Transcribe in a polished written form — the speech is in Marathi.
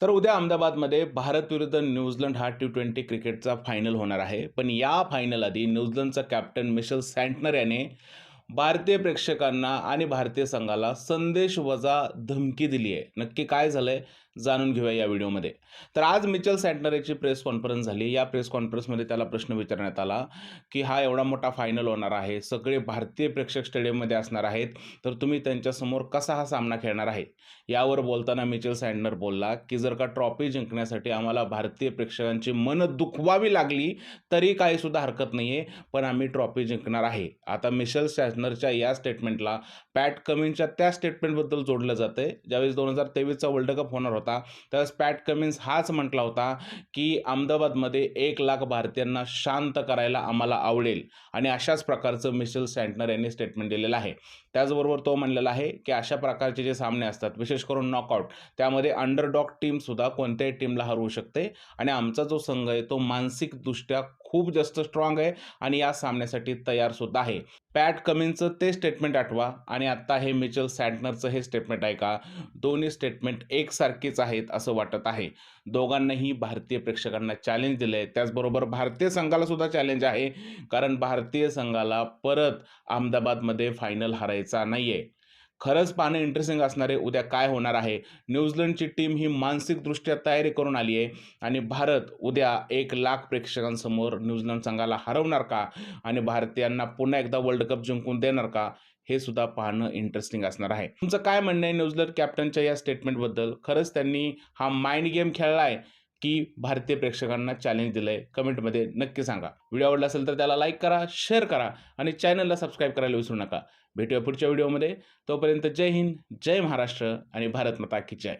तर उद्या अहमदाबादमध्ये भारत विरुद्ध न्यूझीलंड हा T20 क्रिकेटचा फायनल होणार आहे. पण या फायनल आधी न्यूझीलंडचा कॅप्टन मिशेल सँटनर याने भारतीय प्रेक्षकांना आणि भारतीय संघाला संदेश वजा धमकी दिली आहे. नक्की काय झालंय जाणून घेऊया या व्हिडिओमध्ये. तर आज मिचेल सँटनर याची प्रेस कॉन्फरन्स झाली. या प्रेस कॉन्फरन्समध्ये त्याला प्रश्न विचारण्यात आला, की हा एवढा मोठा फायनल होणार आहे. सगळे भारतीय प्रेक्षक स्टेडियममध्ये असणार आहेत. तर तुम्ही त्यांच्यासमोर कसा हा सामना खेळणार आहे? यावर बोलताना मिचेल सँटनर बोलला, की जर का ट्रॉफी जिंकण्यासाठी आम्हाला भारतीय प्रेक्षकांची मनं दुखवावी लागली, तरी काही सुद्धा हरकत नाहीये, पण आम्ही ट्रॉफी जिंकणार आहे. आता मिशेल सँटनरच्या या स्टेटमेंटला पॅट कमिन्सच्या त्या स्टेटमेंटबद्दल जोडलं जातंय. ज्यावेळेस 2023चा वर्ल्ड कप होणार होता, त्यावेळेस पॅट कमिन्स हाच म्हटला होता, की अहमदाबादमध्ये 1,00,000 भारतीयांना शांत करायला आम्हाला आवडेल आणि अशाच प्रकारचं मिशेल सँटनर यांनी स्टेटमेंट दिलेलं आहे. त्याचबरोबर तो म्हणलेला आहे, की अशा प्रकारचे जे सामने असतात, विशेष करून नॉकआउट, त्यामध्ये अंडरडॉग टीमसुद्धा कोणत्याही टीमला हरवू शकते आणि आमचा जो संघ आहे, तो मानसिकदृष्ट्या खूप जास्त स्ट्राँग आहे आणि या सामन्यासाठी तयारसुद्धा आहे. पॅट कमिन्सचं ते स्टेटमेंट आठवा आणि आत्ता हे मिचेल सँटनरचं हे स्टेटमेंट ऐका. दोन्ही स्टेटमेंट एकसारखीच आहेत असं वाटत आहे. दोघांनाही भारतीय प्रेक्षकांना चॅलेंज दिलंय. त्याचबरोबर भारतीय संघाला सुद्धा चॅलेंज आहे. कारण भारतीय संघाला परत अहमदाबादमध्ये फायनल हारायचा नाहीये. खरंच पाहणं इंटरेस्टिंग असणार आहे उद्या काय होणार आहे. न्यूझीलंडची टीम ही मानसिकदृष्ट्या तयारी करून आली आहे आणि भारत उद्या 1,00,000 प्रेक्षकांसमोर न्यूझीलंड संघाला हरवणार का? आणि भारतीयांना पुन्हा एकदा वर्ल्ड कप जिंकून देणार का? हे सुद्धा पाहणं इंटरेस्टिंग असणार आहे. तुमचं काय म्हणणं आहे न्यूझीलंड कॅप्टनच्या या स्टेटमेंटबद्दल? खरंच त्यांनी हा माइंड गेम खेळलाय की भारतीय प्रेक्षकांना चॅलेंज दिलंय? कमेंटमध्ये नक्की सांगा. व्हिडिओ आवडला असेल तर त्याला लाईक करा, शेअर करा आणि चॅनलला सबस्क्राईब करायला विसरू नका. भेटूया पुढच्या व्हिडिओमध्ये. तोपर्यंत जय हिंद, जय महाराष्ट्र आणि भारत माता की जय.